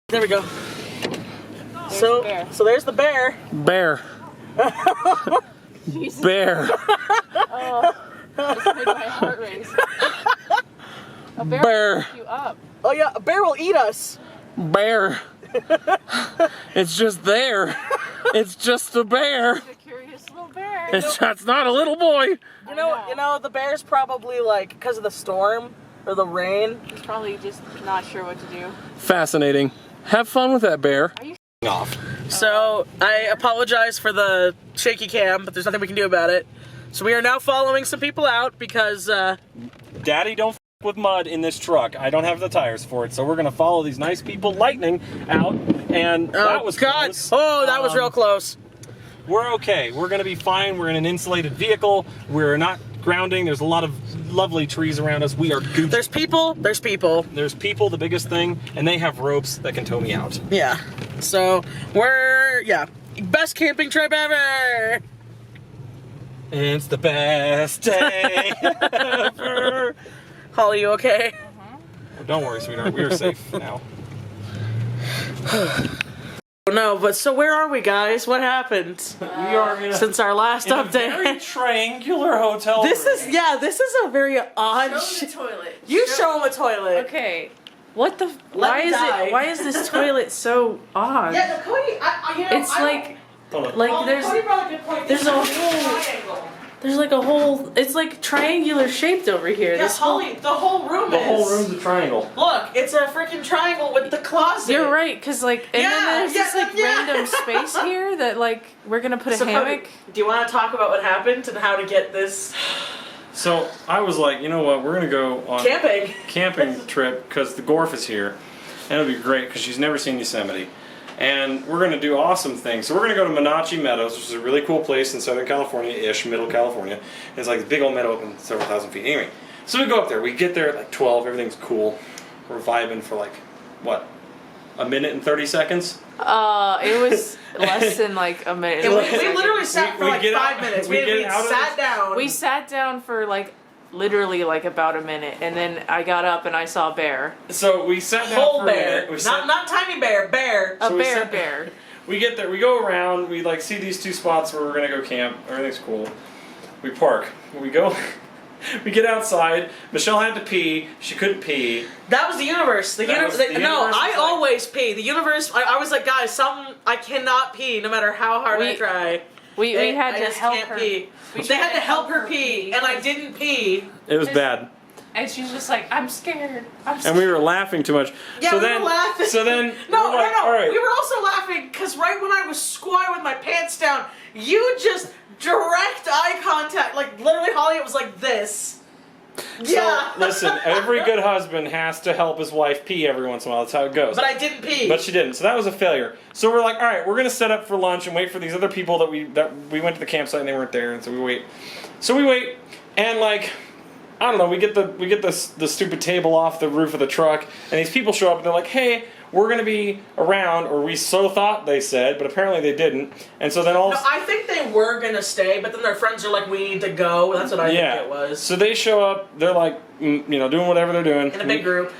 There we go. So there's the bear. Bear. Bear. Oh, just made my heart race. A bear, Bear. will pick you up. Oh yeah, a bear will eat us. Bear. It's just there. It's just a bear. It's a curious little bear. It's not a little boy. You know, the bear's probably like because of the storm or the rain. He's probably just not sure what to do. Fascinating. Have fun with that bear. Are you Off. So I apologize for the shaky cam, but there's nothing we can do about it. So we are now following some people out because Daddy, don't f with mud in this truck. I don't have the tires for it, so we're gonna follow these nice people, lightning out, and that was God. close. Oh, that was real close. We're okay. We're gonna be fine. We're in an insulated vehicle. We're not grounding. There's a lot of lovely trees around us. We are Gucci. There's people. There's people. There's people, the biggest thing, and they have ropes that can tow me out. Yeah. So best camping trip ever. It's the best day ever. Holly, you okay? Don't worry, sweetheart. We are safe now. No, but so where are we, guys? What happened We are since our last in a update? very triangular hotel This room. is a very odd. Show the toilet. You show him a toilet. Okay. What the? Let me die. Why is this toilet so odd? Yeah, no, Cody. It's like there's Cody brought a good point. there's a triangle. there's like a whole. It's like triangular shaped over here. Yeah, This Holly, the whole room The is. whole room's a triangle. Look, it's a freaking triangle with the closet. You're right, cause like, and then there's this like random space here that like we're gonna put a So, hammock. Cody, do you want to talk about what happened and how to get this So I was like, you know what? We're gonna go on camping trip because the Gorf is here, and it'll be great because she's never seen Yosemite, and we're gonna do awesome things. So we're gonna go to Monachi Meadows, which is a really cool place in Southern California-ish, Middle California. And it's like this big old meadow up in several thousand feet. Anyway, so we go up there. We get there at like 12. Everything's cool. We're vibing for like what? A minute and 30 seconds. It was less than like a minute. We literally sat for like 5 minutes. We sat down. We sat down for like literally like about a minute, and then I got up and I saw a bear. So we sat down whole for a bear, minute. not tiny bear, bear. A So we bear, sat- bear. We get there, we go around, we like see these two spots where we're gonna go camp, everything's cool. We park, we go, we get outside, Michelle had to pee, she couldn't pee. That was the universe. The universe. the universe I was like- always pee. The universe. I was like, guys, I cannot pee no matter how hard I try. We had I to just help can't her. pee. We They had tried to help her pee, and I didn't pee. It was Just- bad. And she's just like, I'm scared. I'm scared. And we were laughing too much. Yeah, so we then, were laughing. So then, No, we're like, all right. We were also laughing because right when I was squatting with my pants down, you just direct eye contact. Like literally, Holly, it was like this. Yeah. So, listen, every good husband has to help his wife pee every once in a while. That's how it goes. But I didn't pee. But she didn't, so that was a failure. So we're like, all right, we're gonna set up for lunch and wait for these other people that we went to the campsite and they weren't there, and so we wait. So we wait, and like, I don't know, we get the stupid table off the roof of the truck, and these people show up and they're like, hey, we're gonna be around, or we so thought they said, but apparently they didn't. And so then all No, I think they were gonna stay, but then their friends are like, we need to go. That's what I think it was. So they show up, they're like, doing whatever they're doing. In a big group.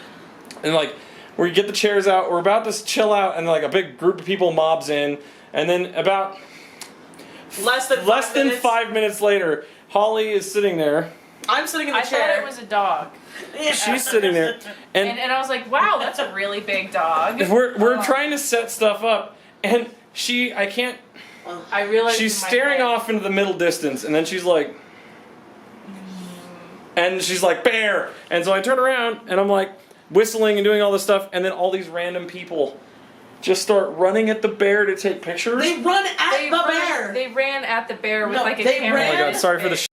And like, we get the chairs out, we're about to chill out, and like a big group of people mobs in, and then about Less than 5 minutes later, Holly is sitting there. I'm sitting in the I chair. thought it was a dog. Yeah. She's sitting there, and And I was like, wow, that's a really big dog. we're trying to set stuff up, and I realized she's in my staring head- off into the middle distance, and then she's like, bear, and so I turn around, and I'm like whistling and doing all this stuff, and then all these random people just start running at the bear to take pictures. They run at the bear. They ran at the bear with No, like a they camera. ran- Oh my god, sorry for the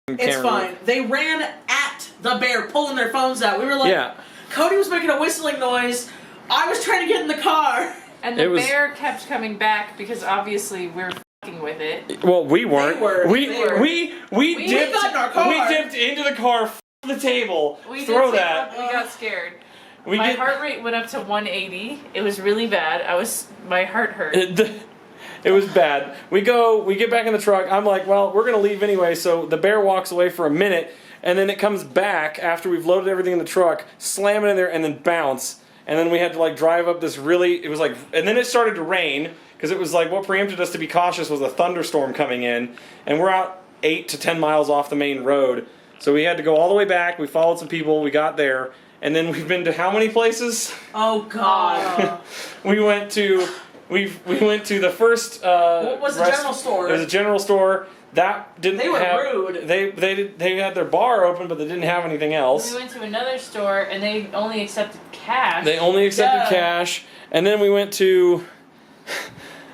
It's camera. fine. They ran at the bear, pulling their phones out. We were like, Yeah. Cody was making a whistling noise. I was trying to get in the car. And It the was- bear kept coming back because obviously we're fucking with it. Well, we weren't. They were. We They were. we dipped. got in our car. We dipped into the car. The table. We Throw did that. We got scared. We My get. heart rate went up to 180. It was really bad. My heart hurt. It was bad. We get back in the truck. I'm like, well, we're gonna leave anyway. So the bear walks away for a minute, and then it comes back after we've loaded everything in the truck, slam it in there, and then bounce. and then we had to like drive up this really. It was like, and then it started to rain because it was like what preempted us to be cautious was a thunderstorm coming in, and we're out 8 to 10 miles off the main road, so we had to go all the way back. We followed some people. We got there, and then we've been to how many places? Oh God. we went to the first. What was the general store? It was a general store. That didn't They were have, rude. They had their bar open, but they didn't have anything else. We went to another store and they only accepted cash. They only accepted cash, and then we went to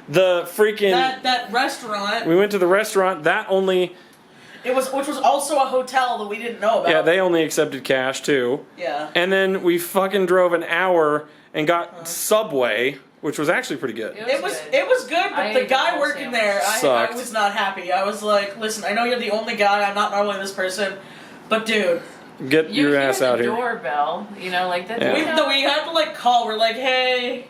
the freaking that restaurant. We went to the restaurant that only. Which was also a hotel that we didn't know about. Yeah, they only accepted cash too. Yeah. And then we fucking drove an hour and got Subway, which was actually pretty good. It was good, but the guy working there, I was not happy. I was like, listen, I know you're the only guy. I'm not normally this person, but dude, get your ass out here. Doorbell, you know, like that. Yeah. we had to like call. We're like, hey.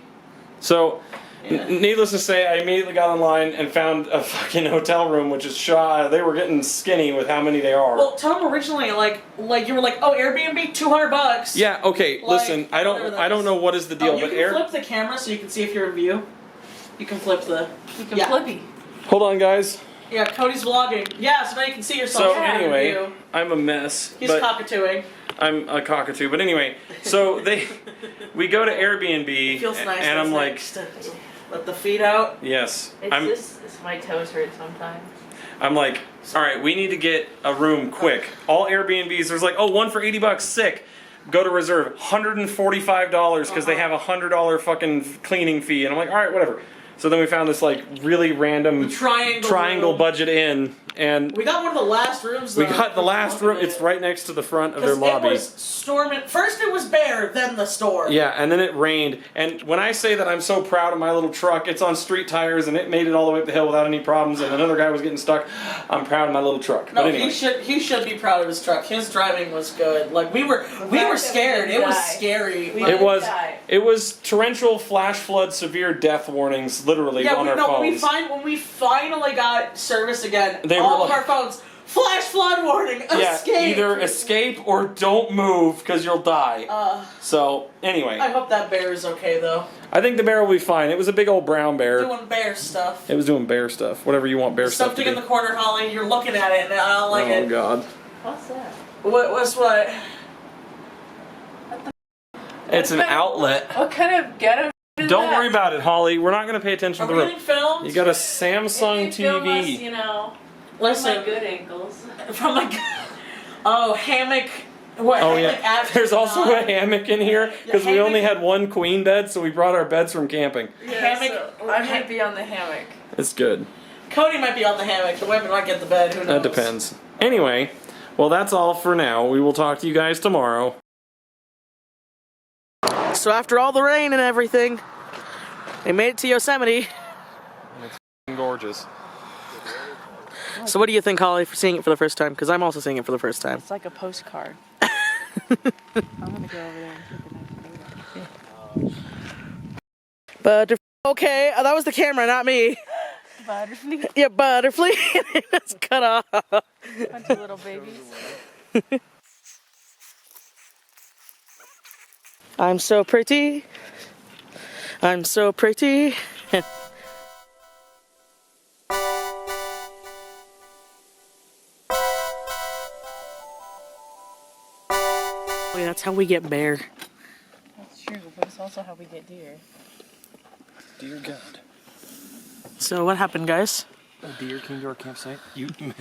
So, needless to say, I immediately got online and found a fucking hotel room, which is shy. They were getting skinny with how many they are. Well, tell them originally, like you were like, oh, Airbnb, $200. Yeah. Okay. Like, listen, I don't know what is the deal, you but can flip the camera so you can see if you're in view. You can flip the. You can flippy. Hold on, guys. Yeah, Cody's vlogging. Yeah, so now you can see yourself. So anyway, I'm a mess. He's cockatooing. I'm a cockatoo, but anyway, so we go to Airbnb, It feels nice. and I'm like, let the feet out. yes. My toes hurt sometimes. I'm like, all right, we need to get a room quick. All Airbnbs, there's like, oh, one for $80, sick. Go to reserve, $145 because they have a $100 fucking cleaning fee, and I'm like, all right, whatever. So then we found this like really random triangle budget inn, and we got one of the last rooms. We got the last room. It's right next to the front of their lobby. It was storming. First it was bare, then the storm. Yeah, and then it rained. And when I say that I'm so proud of my little truck, it's on street tires and it made it all the way up the hill without any problems. And another guy was getting stuck. I'm proud of my little truck. No, but anyway. he should be proud of his truck. His driving was good. Like we were scared. It was scary. It was torrential, flash flood, severe death warnings, literally on our phones. When we finally got service again, all of like, our phones, flash flood warning, escape. Either escape or don't move because you'll die. So anyway, I hope that bear is okay though. I think the bear will be fine. It was a big old brown bear. Doing bear stuff. It was doing bear stuff. Whatever you want bear stuff to do. Something in the corner, Holly. You're looking at it, and I don't like it. Oh God. What's that? What's what? It's an outlet. What kind of ghetto? Don't worry about it, Holly. We're not going to pay attention to the room. Filmed? You got a Samsung TV. Us, you know, listen, from my good ankles. From my hammock. What? Oh yeah. There's also a hammock in here because we only had one queen bed, so we brought our beds from camping. Yeah, hammock. So I might be on the hammock. It's good. Cody might be on the hammock. The women might get the bed. Who knows? That depends. Anyway, well, that's all for now. We will talk to you guys tomorrow. So after all the rain and everything, they made it to Yosemite. It's gorgeous. So what do you think, Holly, for seeing it for the first time? Because I'm also seeing it for the first time. It's like a postcard. I'm gonna go over there and take a nice photo. But okay, that was the camera, not me. Butterfly. Yeah, butterfly. It's cut off. Bunch of little babies. I'm so pretty. I'm so pretty. That's how we get bear. That's true, but it's also how we get deer. Dear God. So what happened, guys? A deer came to our campsite.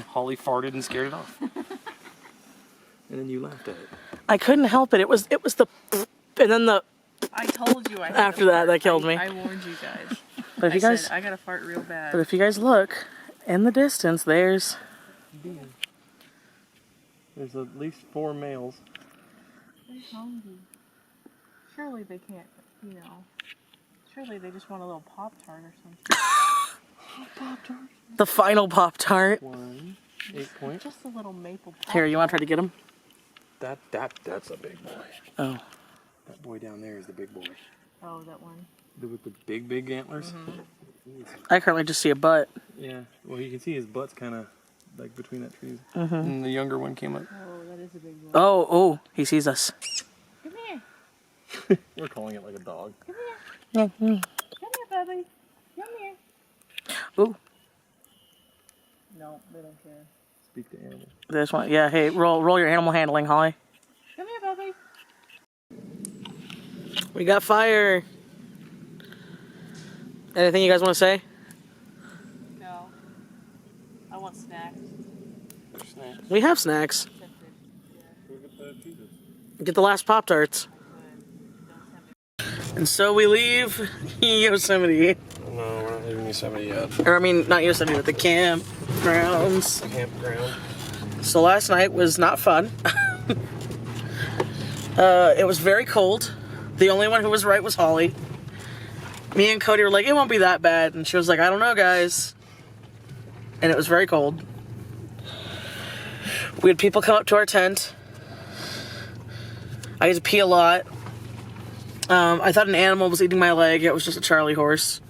Holly farted and scared it off. And then you laughed at it. I couldn't help it. It was the, and then the. I told you I had after that killed me. I warned you guys. But if you guys, I gotta fart real bad. But if you guys look in the distance, there's at least 4 males. They're hungry. Surely they can't, you know. Surely they just want a little Pop-Tart or something. Pop-Tart. The final Pop-Tart. 1, 8 point. Just a little maple Pop-Tart. Here, you want to try to get him? That's a big boy. Oh. That boy down there is the big boy. Oh, that one. With the big antlers? Mm-hmm. I currently just see a butt. Yeah, well you can see his butt's kind of like between that trees. And the younger one came up. Oh, that is a big one. Oh, he sees us. Come here. We're calling it like a dog. Come here, Bubby. Come here. Ooh. No, they don't care. Speak to animals. This one, yeah. Hey, roll your animal handling, Holly. Come here, Bubby. We got fire. Anything you guys want to say? No. I want snacks. Snacks. We have snacks. Go get the cheeses. Get the last Pop-Tarts. And so we leave Yosemite. No, we're not leaving Yosemite yet. Or I mean, not Yosemite, but the campgrounds. Campground. So last night was not fun. It was very cold. The only one who was right was Holly. Me and Cody were like, it won't be that bad. And she was like, I don't know, guys. And it was very cold. We had people come up to our tent. I had to pee a lot. I thought an animal was eating my leg. It was just a Charlie horse.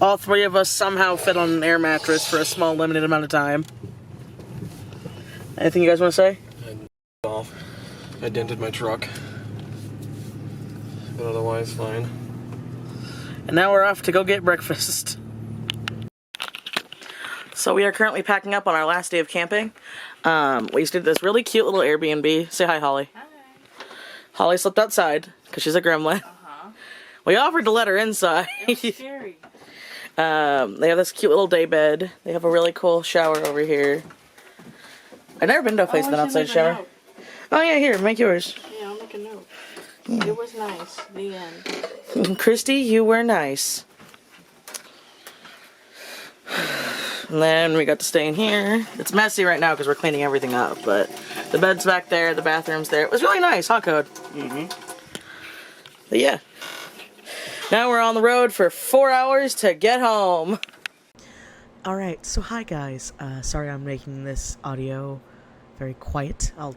All three of us somehow fit on an air mattress for a small, limited amount of time. Anything you guys want to say? I dented my truck. But otherwise, fine. And now we're off to go get breakfast. So we are currently packing up on our last day of camping. We stayed at this really cute little Airbnb. Say hi, Holly. Hi. Holly slept outside because she's a gremlin. We offered to let her inside. It was scary. They have this cute little day bed. They have a really cool shower over here. I've never been to a place with an outside shower. Oh yeah, here, make yours. Yeah, I'll make a note. It was nice. The end. Christy, you were nice. And then we got to stay in here. It's messy right now because we're cleaning everything up, but the bed's back there, the bathroom's there. It was really nice, huh, Code? Mm-hmm. But yeah. Now we're on the road for 4 hours to get home. Alright, so hi guys. Sorry I'm making this audio very quiet. I'll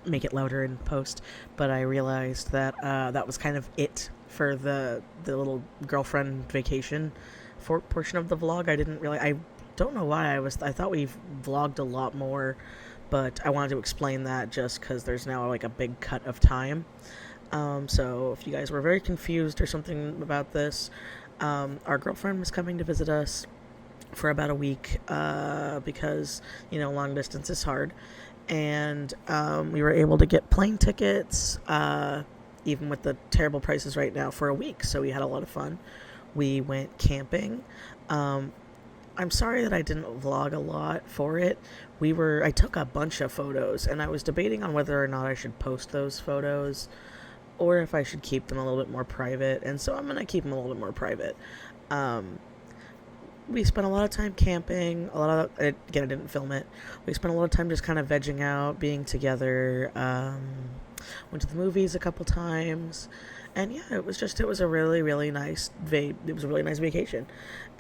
make it louder in post, but I realized that that was kind of it for the little girlfriend vacation portion of the vlog. I don't know why I thought we vlogged a lot more, but I wanted to explain that just because there's now like a big cut of time. So if you guys were very confused or something about this, our girlfriend was coming to visit us for about a week because, you know, long distance is hard. And we were able to get plane tickets, even with the terrible prices right now, for a week. So we had a lot of fun. We went camping. I'm sorry that I didn't vlog a lot for it. I took a bunch of photos, and I was debating on whether or not I should post those photos or if I should keep them a little bit more private. And so I'm going to keep them a little bit more private. We spent a lot of time camping, again, I didn't film it. We spent a lot of time just kind of vegging out, being together, went to the movies a couple times, and yeah, it was a really, really nice vacation.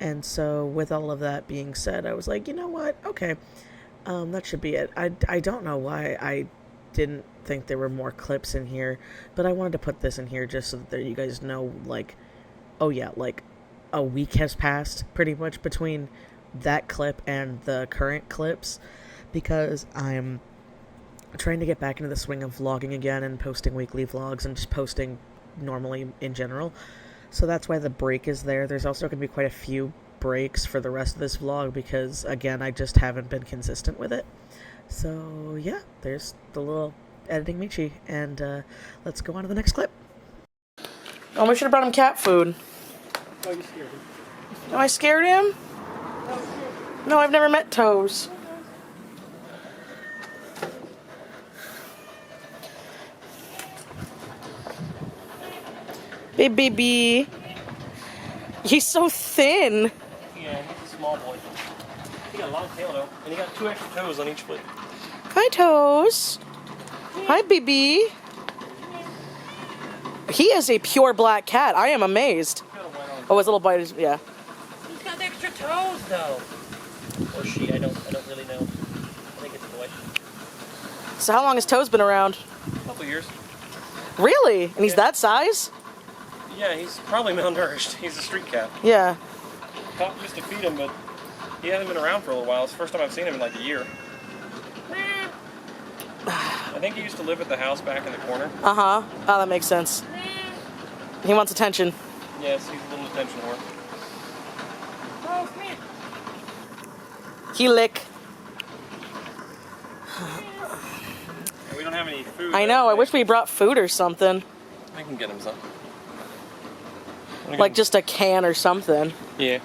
And so with all of that being said, I was like, you know what, okay, that should be it. I don't know why I didn't think there were more clips in here, but I wanted to put this in here just so that you guys know, like, oh yeah, like, a week has passed pretty much between that clip and the current clips, because I'm trying to get back into the swing of vlogging again and posting weekly vlogs and just posting normally in general. So that's why the break is there. There's also going to be quite a few breaks for the rest of this vlog because, again, I just haven't been consistent with it. So yeah, there's the little editing Michi, and let's go on to the next clip. Oh, we should have brought him cat food. Oh, you scared him. Oh, I scared him? No, I've never met Toes. Hey, baby. He's so thin. Yeah, he's a small boy. He got a long tail, though, and he got 2 extra toes on each foot. Hi, Toes. Hi, baby. He is a pure black cat. I am amazed. Oh, his little bite is, yeah. He's got extra toes, though. Or she, I don't really know. I think it's a boy. So how long has Toes been around? A couple years. Really? And he's that size? Yeah, he's probably malnourished. He's a street cat. Yeah. Pop used to feed him, but he hasn't been around for a little while. It's the first time I've seen him in like a year. I think he used to live at the house back in the corner. Uh-huh. Oh, that makes sense. He wants attention. Yes, he's a little attention whore. Oh, come here. He lick. And we don't have any food. I know, I wish we brought food or something. I can get him some. Like just a can or something. Yeah.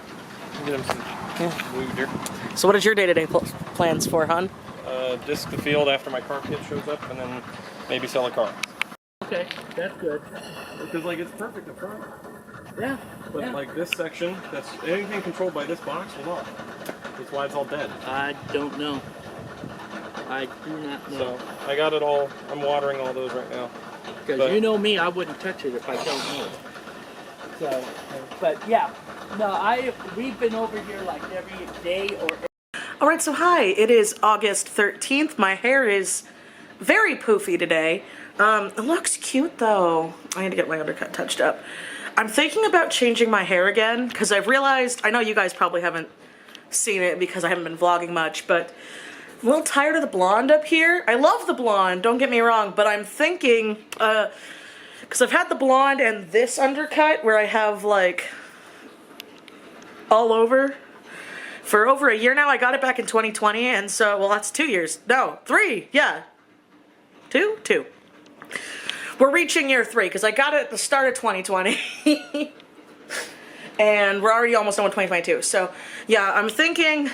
I'll get him some food here. So what is your day-to-day plans for, hon? Disc the field after my car kit shows up, and then maybe sell a car. Okay, that's good. Because like it's perfect up front. Yeah. But like this section, that's anything controlled by this box will not. That's why it's all dead. I don't know. I do not know. So I got it all. I'm watering all those right now. Because you know me, I wouldn't touch it if I don't know it. So, but yeah, no, we've been over here like every day or. All right, so hi, it is August 13th. My hair is very poofy today. It looks cute though. I need to get my undercut touched up. I'm thinking about changing my hair again because I've realized, I know you guys probably haven't seen it because I haven't been vlogging much, but I'm a little tired of the blonde up here. I love the blonde, don't get me wrong, but I'm thinking, because I've had the blonde and this undercut where I have like all over for over a year now. I got it back in 2020, and so, well, that's 2 years. No, 3, yeah. 2? We're reaching year 3, because I got it at the start of 2020. And we're already almost done with 2022. So, yeah, I'm thinking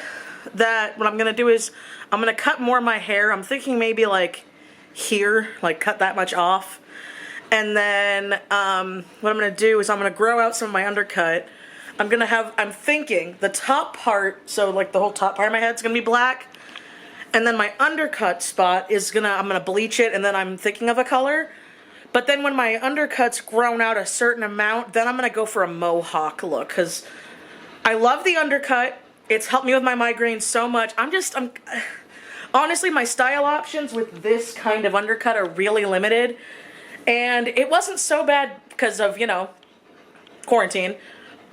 that what I'm going to do is I'm going to cut more of my hair. I'm thinking maybe, like, here, like, cut that much off. And then what I'm going to do is I'm going to grow out some of my undercut. I'm thinking the top part, so like the whole top part of my head's gonna be black, and then my undercut spot is I'm gonna bleach it, and then I'm thinking of a color. But then when my undercut's grown out a certain amount, then I'm gonna go for a mohawk look, because I love the undercut. It's helped me with my migraines so much. Honestly, my style options with this kind of undercut are really limited, and it wasn't so bad because of, you know, quarantine.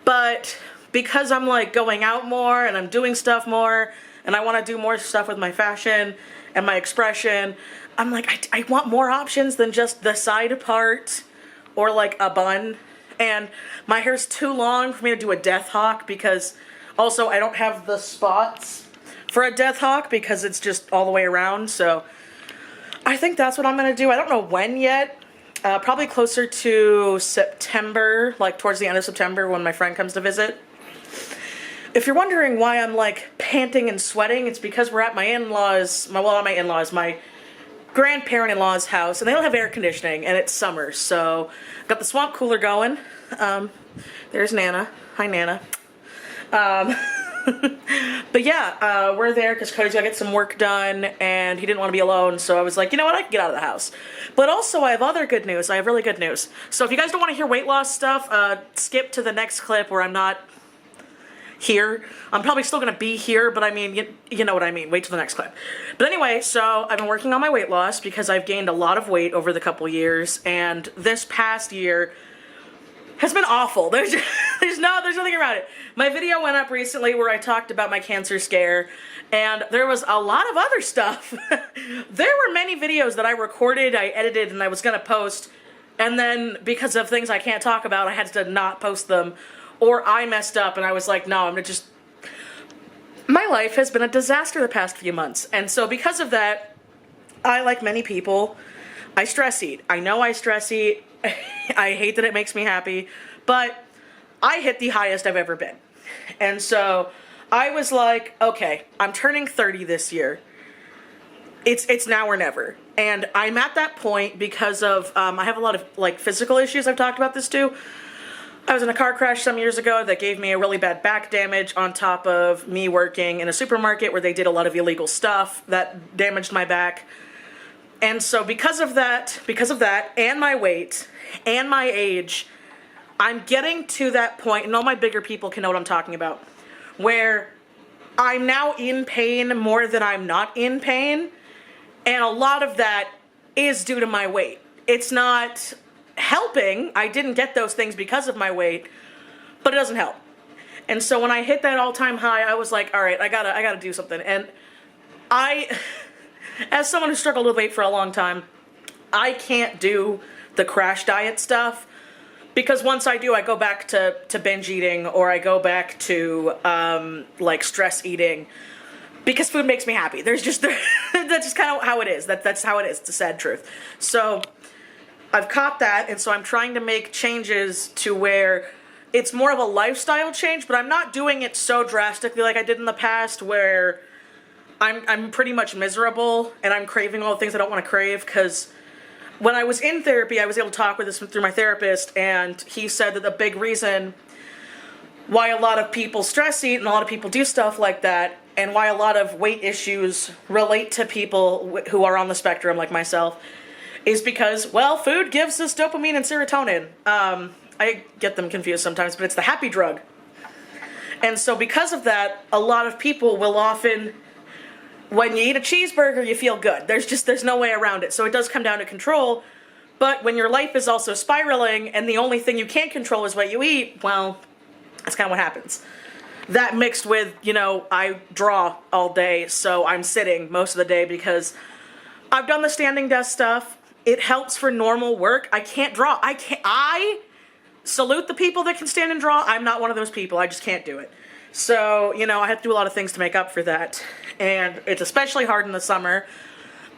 But because I'm like going out more and I'm doing stuff more and I want to do more stuff with my fashion and my expression, I'm like, I want more options than just the side part or like a bun. And my hair's too long for me to do a death hawk because also I don't have the spots for a death hawk because it's just all the way around. So I think that's what I'm going to do. I don't know when yet. Probably closer to September, like towards the end of September when my friend comes to visit. If you're wondering why I'm like panting and sweating, it's because we're at my in-laws, my grandparent-in-law's house, and they don't have air conditioning, and it's summer, so got the swamp cooler going. There's Nana. Hi, Nana. But yeah, we're there because Cody's gotta get some work done and he didn't want to be alone, so I was like, you know what, I can get out of the house. But also I have other good news. I have really good news. So if you guys don't want to hear weight loss stuff, skip to the next clip where I'm not here. I'm probably still gonna be here, but I mean, you know what I mean. Wait till the next clip. But anyway, so I've been working on my weight loss because I've gained a lot of weight over the couple years, and this past year has been awful. There's nothing around it. My video went up recently where I talked about my cancer scare, and there was a lot of other stuff. There were many videos that I recorded, I edited, and I was gonna post, and then because of things I can't talk about, I had to not post them, or I messed up and I was like, no, I'm gonna just... My life has been a disaster the past few months, and so because of that, I, like many people, I stress eat. I know I stress eat. I hate that it makes me happy, but I hit the highest I've ever been. And so I was like, okay, I'm turning 30 this year. It's now or never. And I'm at that point because of, I have a lot of like physical issues. I've talked about this too. I was in a car crash some years ago that gave me a really bad back damage on top of me working in a supermarket where they did a lot of illegal stuff that damaged my back. And so because of that, and my weight, and my age, I'm getting to that point, and all my bigger people can know what I'm talking about, where I'm now in pain more than I'm not in pain, and a lot of that is due to my weight. It's not helping. I didn't get those things because of my weight, but it doesn't help. And so when I hit that all-time high, I was like, all right, I gotta do something. And as someone who struggled with weight for a long time, I can't do the crash diet stuff, because once I do, I go back to binge eating, or I go back to like stress eating, because food makes me happy. There's just that's just kind of how it is. That's how it is. It's a sad truth. So I've caught that, and so I'm trying to make changes to where it's more of a lifestyle change, but I'm not doing it so drastically like I did in the past, where I'm pretty much miserable and I'm craving all the things I don't want to crave. Because when I was in therapy, I was able to talk with this through my therapist, and he said that the big reason why a lot of people stress eat and a lot of people do stuff like that, and why a lot of weight issues relate to people who are on the spectrum like myself, is because, well, food gives us dopamine and serotonin. I get them confused sometimes, but it's the happy drug. And so because of that, a lot of people will often, when you eat a cheeseburger, you feel good. There's no way around it. So it does come down to control. But when your life is also spiraling and the only thing you can't control is what you eat, well, that's kind of what happens. That mixed with, you know, I draw all day, so I'm sitting most of the day because I've done the standing desk stuff. It helps for normal work. I can't draw. I salute the people that can stand and draw. I'm not one of those people. I just can't do it. So, you know, I have to do a lot of things to make up for that. And it's especially hard in the summer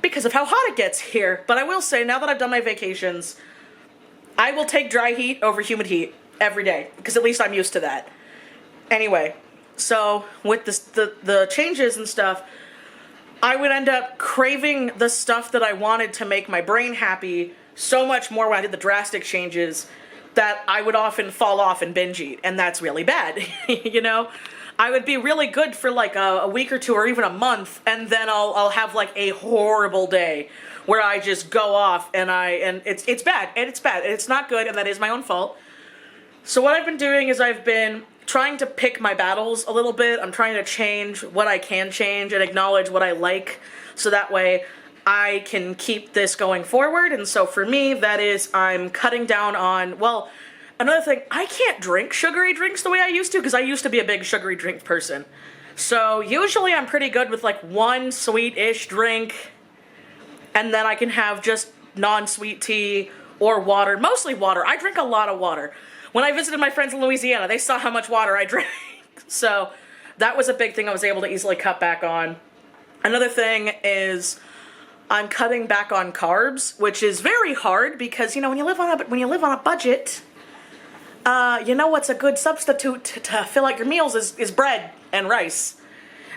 because of how hot it gets here. But I will say, now that I've done my vacations, I will take dry heat over humid heat every day, because at least I'm used to that. Anyway, so with the changes and stuff, I would end up craving the stuff that I wanted to make my brain happy so much more when I did the drastic changes, that I would often fall off and binge eat, and that's really bad. You know, I would be really good for like a week or two or even a month, and then I'll have like a horrible day where I just go off and it's bad, and it's not good, and that is my own fault. So what I've been doing is I've been trying to pick my battles a little bit. I'm trying to change what I can change and acknowledge what I like, so that way I can keep this going forward. And so for me, that is, I'm cutting down on, well, another thing, I can't drink sugary drinks the way I used to, because I used to be a big sugary drink person. So usually I'm pretty good with like one sweet-ish drink, and then I can have just non-sweet tea or water, mostly water. I drink a lot of water. When I visited my friends in Louisiana, they saw how much water I drank. So that was a big thing I was able to easily cut back on. Another thing is I'm cutting back on carbs, which is very hard because, you know, when you live on a budget, you know what's a good substitute to fill out your meals is bread and rice.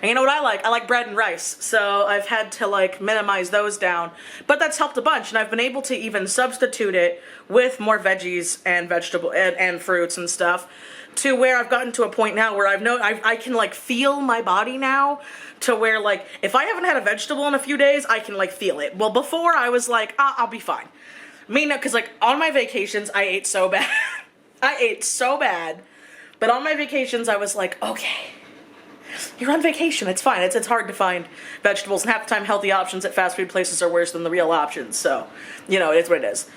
And you know what I like? I like bread and rice. So I've had to like minimize those down. But that's helped a bunch, and I've been able to even substitute it with more veggies and vegetable and fruits and stuff, to where I've gotten to a point now where I can like feel my body now, to where like if I haven't had a vegetable in a few days, I can like feel it. Well, before I was like, I'll be fine. I mean, because like on my vacations, I ate so bad. I ate so bad. But on my vacations, I was like, okay, you're on vacation, it's fine. It's hard to find vegetables, and half the time healthy options at fast food places are worse than the real options. So, you know, it is what it is.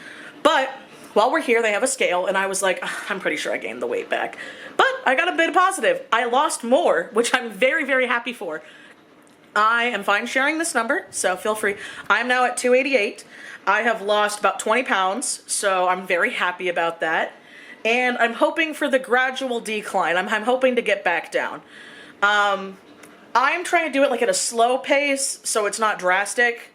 But while we're here, they have a scale, and I was like, I'm pretty sure I gained the weight back. But I got a bit positive. I lost more, which I'm very, very happy for. I am fine sharing this number, so feel free. I'm now at 288. I have lost about 20 pounds, so I'm very happy about that. And I'm hoping for the gradual decline. I'm hoping to get back down. I'm trying to do it like at a slow pace, so it's not drastic.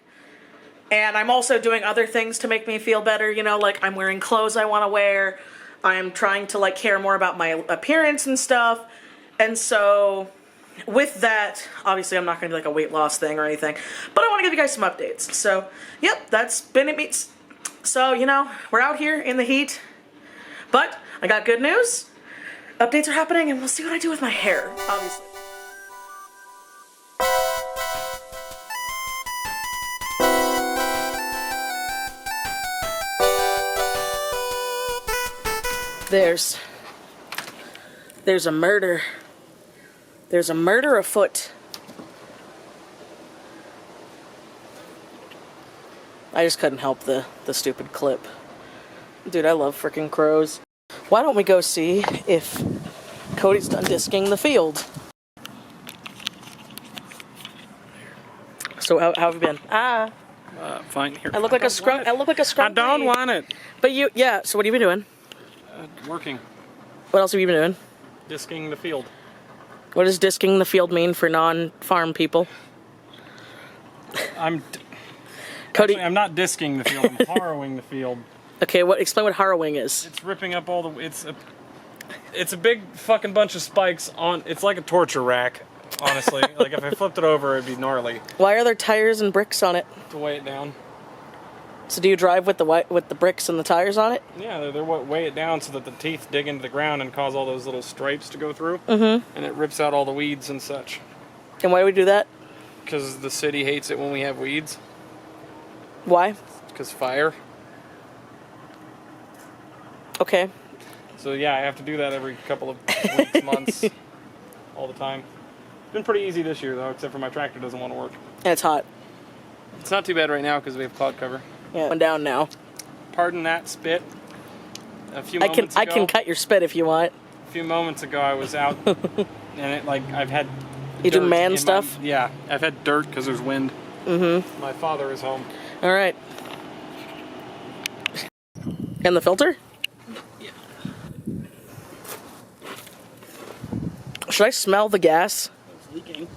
And I'm also doing other things to make me feel better, you know, like I'm wearing clothes I want to wear. I'm trying to like care more about my appearance and stuff. And so with that, obviously I'm not going to do like a weight loss thing or anything, but I want to give you guys some updates. So, yep, that's been it. So, you know, we're out here in the heat, but I got good news. Updates are happening, and we'll see what I do with my hair, obviously. There's a murder. There's a murder afoot. I just couldn't help the stupid clip. Dude, I love freaking crows. Why don't we go see if Cody's done disking the field? So how have you been? Fine. Here. I look like a scrum. I look like a scrum. I don't want it. But you, yeah. So what have you been doing? Working. What else have you been doing? Disking the field. What does disking the field mean for non-farm people? I'm Cody. actually, I'm not disking the field. I'm harrowing the field. Okay, explain what harrowing is. It's ripping up all the. It's a big fucking bunch of spikes on. It's like a torture rack. Honestly, like if I flipped it over, it'd be gnarly. Why are there tires and bricks on it? To weigh it down. So do you drive with the bricks and the tires on it? Yeah, they're what weigh it down so that the teeth dig into the ground and cause all those little stripes to go through. Mm-hmm. And it rips out all the weeds and such. And why do we do that? Because the city hates it when we have weeds. Why? Because fire. Okay. So yeah, I have to do that every couple of weeks, months, all the time. It's been pretty easy this year though, except for my tractor doesn't want to work. And it's hot. It's not too bad right now because we have cloud cover. Yeah, going down now. Pardon that spit. A few moments I can cut your spit if you want. A few moments ago, I was out, and it I've had. You do dirt man in stuff? Yeah, I've had dirt because there's wind. Mm-hmm. My father is home. All right. And the filter? Yeah. Should I smell the gas? It's leaking.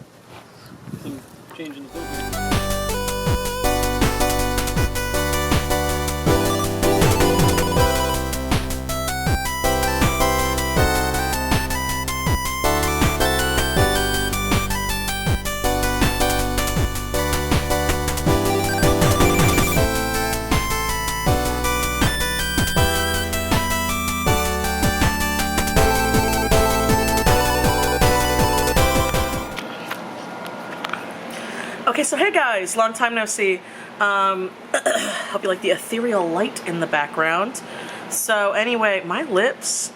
I'm changing the filter. Okay, so hey guys, long time no see. Hope you like the ethereal light in the background. So anyway, my lips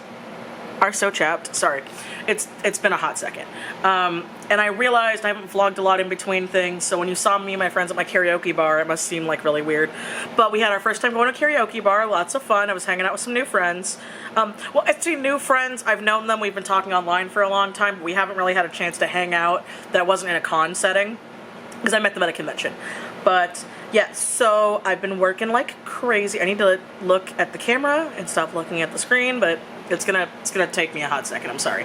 are so chapped. Sorry, it's been a hot second. And I realized I haven't vlogged a lot in between things, so when you saw me and my friends at my karaoke bar, it must seem like really weird. But we had our first time going to karaoke bar, lots of fun. I was hanging out with some new friends. Well, actually new friends, I've known them, we've been talking online for a long time, but we haven't really had a chance to hang out that wasn't in a con setting, because I met them at a convention. But yeah, so I've been working like crazy. I need to look at the camera and stop looking at the screen, but it's gonna take me a hot second, I'm sorry.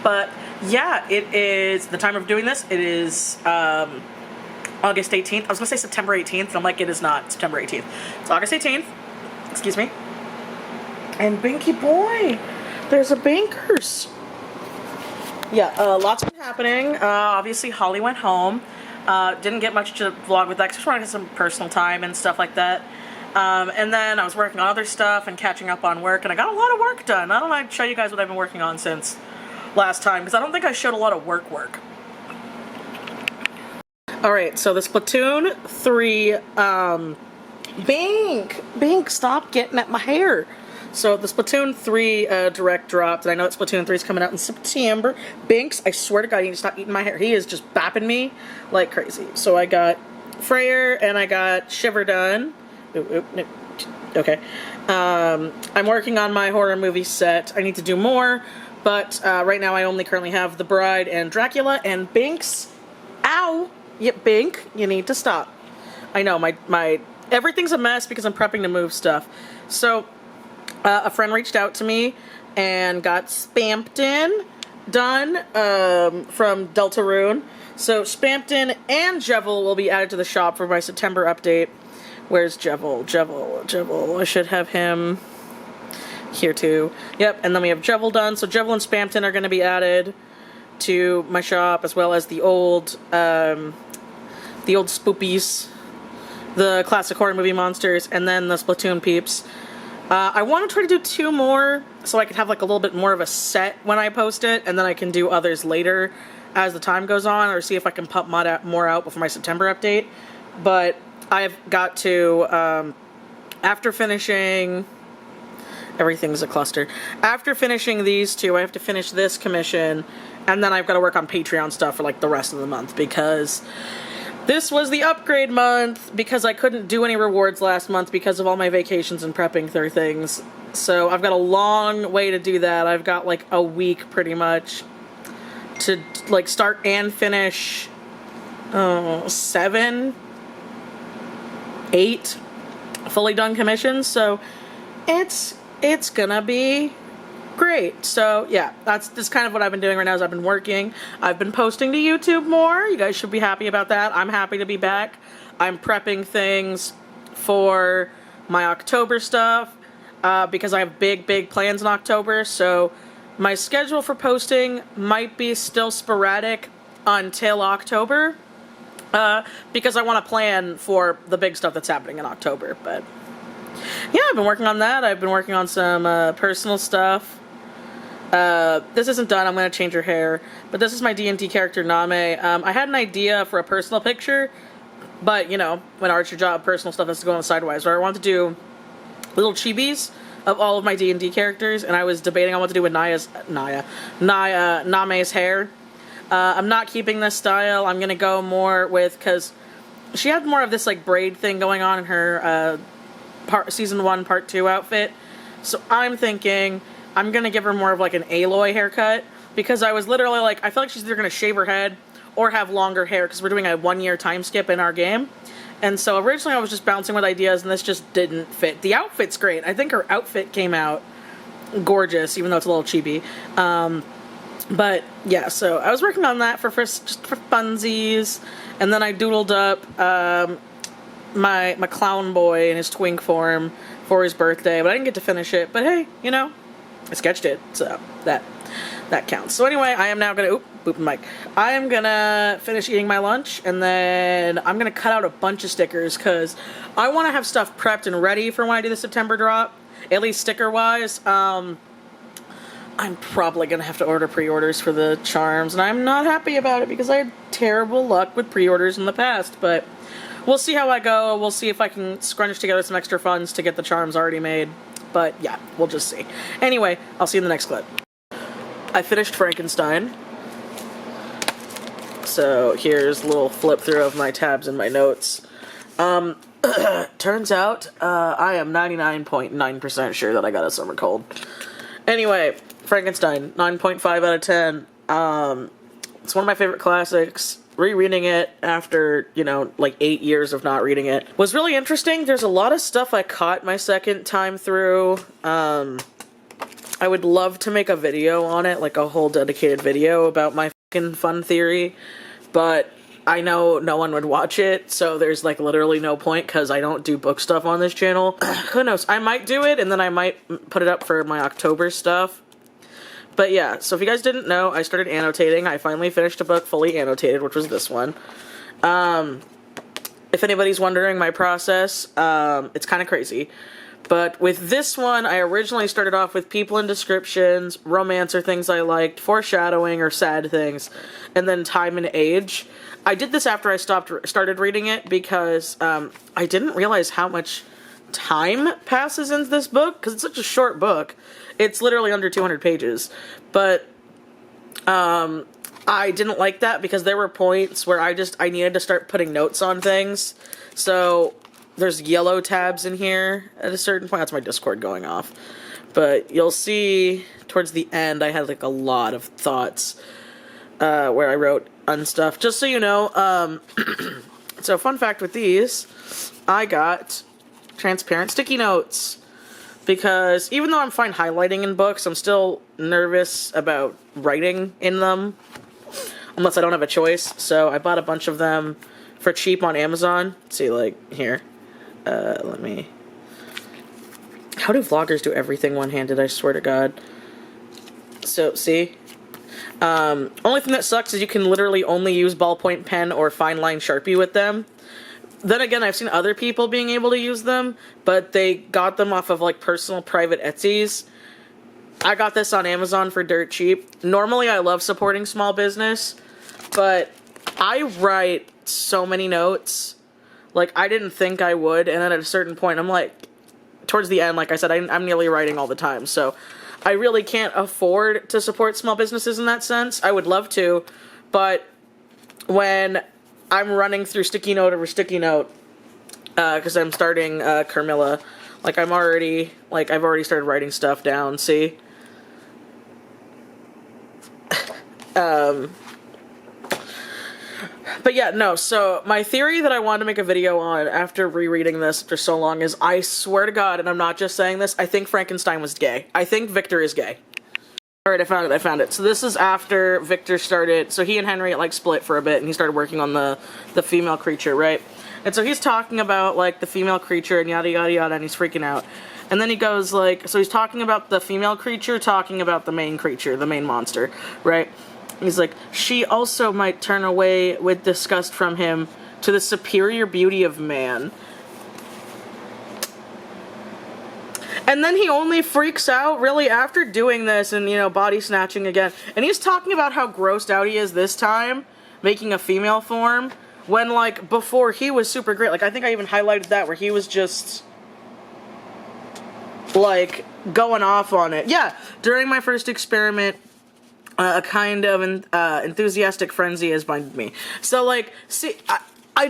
But yeah, it is the time of doing this. It is August 18th. I was gonna say September 18th, and I'm like, it is not September 18th. It's August 18th. Excuse me. And Binky boy, there's a Binkers. Yeah, lots been happening. Obviously, Holly went home. Didn't get much to vlog with that because I just wanted to get some personal time and stuff like that. And then I was working on other stuff and catching up on work, and I got a lot of work done. I don't know, I'd show you guys what I've been working on since last time, because I don't think I showed a lot of work. Alright, so the Splatoon 3, Bink, stop getting at my hair. So the Splatoon 3 direct dropped, and I know that Splatoon 3 is coming out in September. Binks, I swear to God, you need to stop eating my hair. He is just bapping me like crazy. So I got Freyr, and I got Shiver done. Okay. I'm working on my horror movie set. I need to do more, but right now I only currently have The Bride and Dracula, and Binks, ow! Yep, Bink, you need to stop. I know, my everything's a mess because I'm prepping to move stuff. So, a friend reached out to me and got Spampton done from Deltarune. So Spampton and Jevil will be added to the shop for my September update. Where's Jevil? Jevil. I should have him here too. Yep, and then we have Jevil done. So Jevil and Spampton are going to be added to my shop, as well as the old spoopies, the classic horror movie monsters, and then the Splatoon peeps. I want to try to do 2 more so I can have like a little bit more of a set when I post it, and then I can do others later as the time goes on, or see if I can pump more out before my September update. But I've got to, after finishing, everything's a cluster. After finishing these 2, I have to finish this commission, and then I've got to work on Patreon stuff for like the rest of the month, because this was the upgrade month, because I couldn't do any rewards last month because of all my vacations and prepping through things. So I've got a long way to do that. I've got like a week pretty much to like start and finish 7, 8 fully done commissions, so it's gonna be great. So yeah, that's kind of what I've been doing right now. Is I've been working, I've been posting to YouTube more. You guys should be happy about that. I'm happy to be back. I'm prepping things for my October stuff because I have big plans in October, so my schedule for posting might be still sporadic until October because I want to plan for the big stuff that's happening in October. But yeah, I've been working on that. I've been working on some personal stuff. This isn't done. I'm going to change her hair. But this is my D&D character, Name. I had an idea for a personal picture, but, you know, when art your job, personal stuff has to go on the sidewise. Where I want to do little chibis of all of my D&D characters, and I was debating on what to do with Name's hair. I'm not keeping this style. I'm going to go more with, because she had more of this, like, braid thing going on in her Season 1, Part 2 outfit. So I'm thinking I'm going to give her more of like an Aloy haircut, because I was literally like, I feel like she's either going to shave her head or have longer hair, because we're doing a 1-year time skip in our game. And so originally I was just bouncing with ideas, and this just didn't fit. The outfit's great. I think her outfit came out gorgeous, even though it's a little chibi. But yeah, so I was working on that just for funsies, and then I doodled up my clown boy in his twink form for his birthday, but I didn't get to finish it. But hey, you know, I sketched it, so that counts. So anyway, I am now gonna boop mic. I am gonna finish eating my lunch, and then I'm gonna cut out a bunch of stickers because I want to have stuff prepped and ready for when I do the September drop, at least sticker wise. I'm probably gonna have to order pre-orders for the charms, and I'm not happy about it because I had terrible luck with pre-orders in the past, but we'll see how I go. We'll see if I can scrunch together some extra funds to get the charms already made. But yeah, we'll just see. Anyway, I'll see you in the next clip. I finished Frankenstein. So here's a little flip through of my tabs and my notes. Turns out I am 99.9% sure that I got a summer cold. Anyway, Frankenstein, 9.5 out of 10. It's one of my favorite classics. Rereading it after, you know, like 8 years of not reading it was really interesting. There's a lot of stuff I caught my second time through. I would love to make a video on it, like a whole dedicated video about my fucking fun theory, but I know no one would watch it, so there's like literally no point because I don't do book stuff on this channel. Who knows? I might do it, and then I might put it up for my October stuff. But yeah, so if you guys didn't know, I started annotating. I finally finished a book fully annotated, which was this one. If anybody's wondering my process, it's kind of crazy. But with this one, I originally started off with people and descriptions, romance or things I liked, foreshadowing or sad things, and then time and age. I did this after I started reading it because I didn't realize how much time passes into this book, because it's such a short book. It's literally under 200 pages. But I didn't like that because there were points where I needed to start putting notes on things. So there's yellow tabs in here at a certain point. That's my Discord going off. But you'll see towards the end I had like a lot of thoughts where I wrote unstuff. Just so you know, so fun fact with these, I got transparent sticky notes. Because even though I'm fine highlighting in books, I'm still nervous about writing in them. Unless I don't have a choice. So I bought a bunch of them for cheap on Amazon. Let's see, like, here. Let me... How do vloggers do everything one-handed, I swear to God? So, see? Only thing that sucks is you can literally only use ballpoint pen or fine line Sharpie with them. Then again, I've seen other people being able to use them, but they got them off of, like, personal private Etsy's. I got this on Amazon for dirt cheap. Normally, I love supporting small business, but I write so many notes. Like, I didn't think I would, and then at a certain point, I'm like, towards the end, like I said, I'm nearly writing all the time, so I really can't afford to support small businesses in that sense. I would love to, but when I'm running through sticky note over sticky note, because I'm starting Carmilla. Like, I've already started writing stuff down, see? But yeah, no, so my theory that I wanted to make a video on after rereading this for so long is, I swear to God, and I'm not just saying this, I think Frankenstein was gay. I think Victor is gay. Alright, I found it. So this is after Victor started, so he and Henry, like, split for a bit, and he started working on the female creature, right? And so he's talking about, like, the female creature, and yada yada yada, and he's freaking out. And then he goes, like, so he's talking about the female creature, talking about the main creature, the main monster, right? He's like, she also might turn away with disgust from him to the superior beauty of man. And then he only freaks out, really, after doing this and, you know, body snatching again. And he's talking about how grossed out he is this time, making a female form, when, like, before he was super great. Like, I think I even highlighted that, where he was just, like, going off on it. Yeah, during my first experiment, a kind of enthusiastic frenzy has binded me. So, like, see, I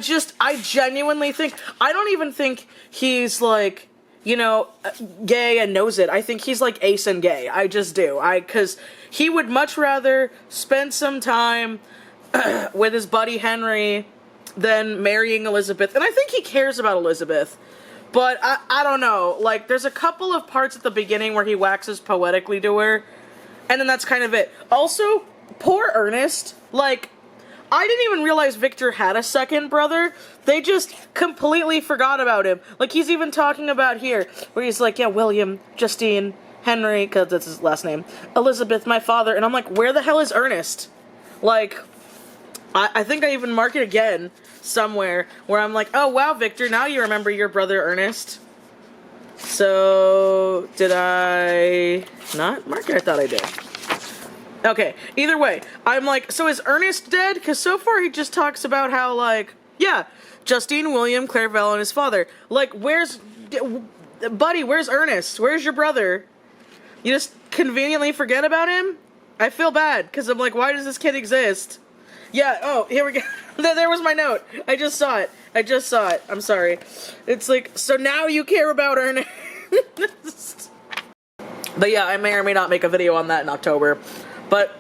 genuinely think, I don't even think he's, like, you know, gay and knows it. I think he's, like, ace and gay. I just do. Because he would much rather spend some time with his buddy Henry than marrying Elizabeth. And I think he cares about Elizabeth. But I don't know. Like, there's a couple of parts at the beginning where he waxes poetically to her. And then that's kind of it. Also, poor Ernest. Like, I didn't even realize Victor had a second brother. They just completely forgot about him. Like, he's even talking about here, where he's like, yeah, William, Justine, Henry, because that's his last name, Elizabeth, my father. And I'm like, where the hell is Ernest? Like, I think I even mark it again somewhere, where I'm like, oh, wow, Victor, now you remember your brother Ernest. So, did I not mark it? I thought I did. Okay, either way, I'm like, so is Ernest dead? Because so far he just talks about how, like, yeah, Justine, William, Clairvell, and his father. Like, buddy, where's Ernest? Where's your brother? You just conveniently forget about him? I feel bad, because I'm like, why does this kid exist? Yeah, oh, here we go. There was my note. I just saw it. I'm sorry. It's like, so now you care about Ernest. But yeah, I may or may not make a video on that in October. But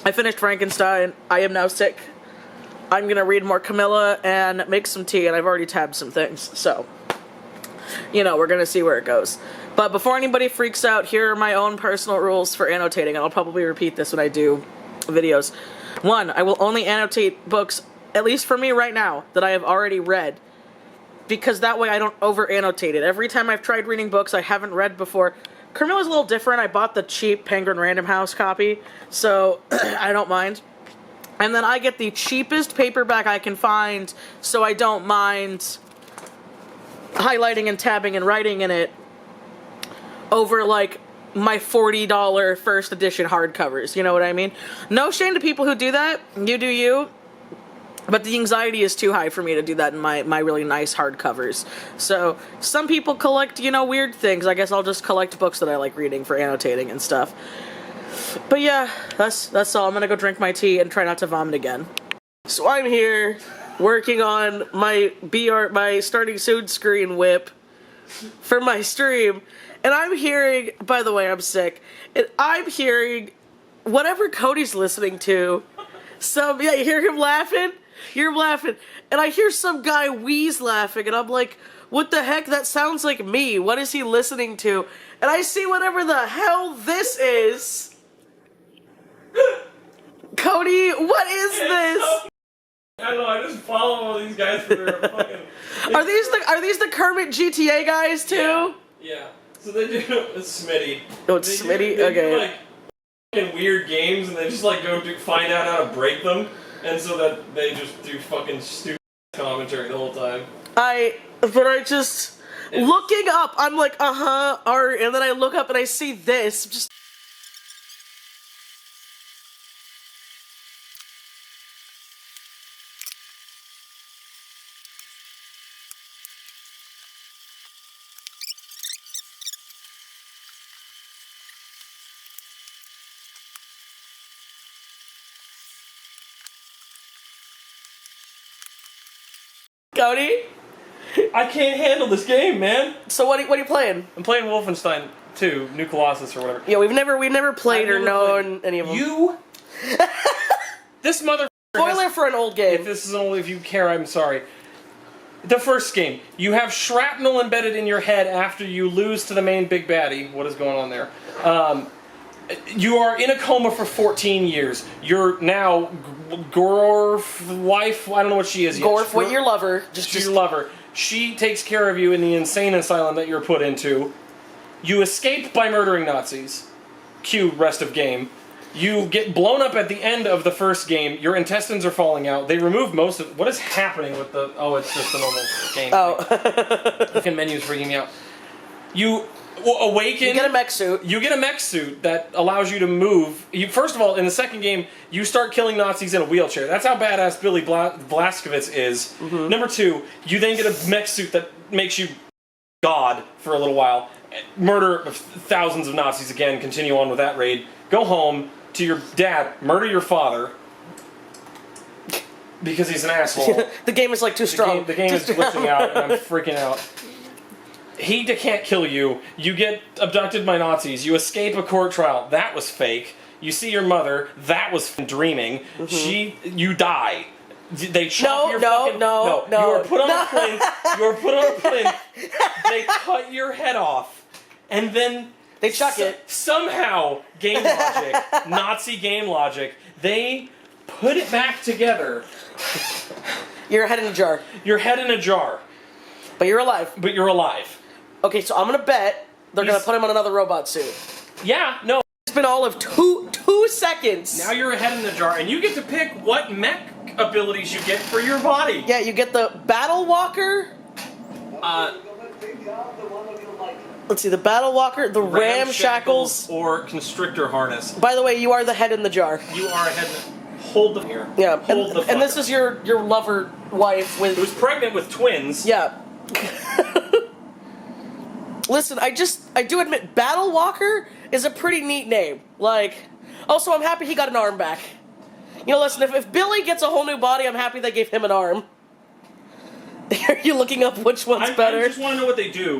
I finished Frankenstein. I am now sick. I'm gonna read more Camilla and make some tea, and I've already tabbed some things. So, you know, we're gonna see where it goes. But before anybody freaks out, here are my own personal rules for annotating, and I'll probably repeat this when I do videos. 1, I will only annotate books, at least for me right now, that I have already read. Because that way I don't over-annotate it. Every time I've tried reading books I haven't read before, Carmilla's a little different. I bought the cheap Penguin Random House copy, so I don't mind. And then I get the cheapest paperback I can find, so I don't mind highlighting and tabbing and writing in it over, like, my $40 first edition hardcovers, you know what I mean? No shame to people who do that. You do you. But the anxiety is too high for me to do that in my really nice hardcovers. So, some people collect, you know, weird things. I guess I'll just collect books that I like reading for annotating and stuff. But yeah, that's all. I'm gonna go drink my tea and try not to vomit again. So I'm here, working on my my starting soon screen whip for my stream. And I'm hearing, by the way, I'm sick, and I'm hearing whatever Cody's listening to. Yeah, you hear him laughing? You're laughing. And I hear some guy wheeze laughing, and I'm like, what the heck? That sounds like me. What is he listening to? And I see whatever the hell this is. Cody, what is this? I don't know, I just follow all these guys for their fucking... Are these the Kermit GTA guys, too? Yeah. So they do, it's Smitty. Oh, it's Smitty? They Okay. do, like, fucking weird games, and they just, like, go find out how to break them. And so that they just do fucking stupid commentary the whole time. Looking up, I'm like, art, and then I look up and I see this, just... Cody? I can't handle this game, man. So what are you playing? I'm playing Wolfenstein 2, New Colossus or whatever. Yeah, we've never played or known any of them. This mother Spoiler for an old game. If this is only if you care, I'm sorry. The first game, you have shrapnel embedded in your head after you lose to the main big baddie. What is going on there? You are in a coma for 14 years. You're now Gorf wife. I don't know what she is yet. Gorf, with your lover. Just your lover. She takes care of you in the insane asylum that you're put into. You escape by murdering Nazis. Cue rest of game. You get blown up at the end of the first game. Your intestines are falling out. They remove most of... What is happening with the... Oh, it's just the normal game. Oh. The fucking menu's freaking me out. You awaken... You get a mech suit. You get a mech suit that allows you to move. First of all, in the second game, you start killing Nazis in a wheelchair. That's how badass Billy Blazkowicz is. Mm-hmm. Number 2, you then get a mech suit that makes you God for a little while. Murder thousands of Nazis again. Continue on with that raid. Go home to your dad, murder your father, because he's an asshole. The game is like too strong. The game is glitching out, and I'm freaking out. He can't kill you. You get abducted by Nazis. You escape a court trial. That was fake. You see your mother. That was dreaming. Mm-hmm. You die. They chop your fucking... No. You are put on a plinth. You are put on a plinth. They cut your head off, and then... They chuck it. Somehow, game logic, Nazi game logic, they put it back together. Your head in a jar. Your head in a jar. But you're alive. But you're alive. Okay, so I'm gonna bet they're gonna put him on another robot suit. Yeah, no. It's been all of two seconds. Now you're a head in the jar, and you get to pick what mech abilities you get for your body. Yeah, you get the Battle Walker. Let's see, the Battle Walker, the Ramshackles, or Constrictor Harness. By the way, you are the head in the jar. You are a head. Hold them here. Yeah, Hold the and this is your lover wife with... Who's pregnant with twins. Yeah. Listen, I do admit, Battle Walker is a pretty neat name. Like, also, I'm happy he got an arm back. You know, listen, if Billy gets a whole new body, I'm happy they gave him an arm. Are you looking up which one's better? I just want to know what they do.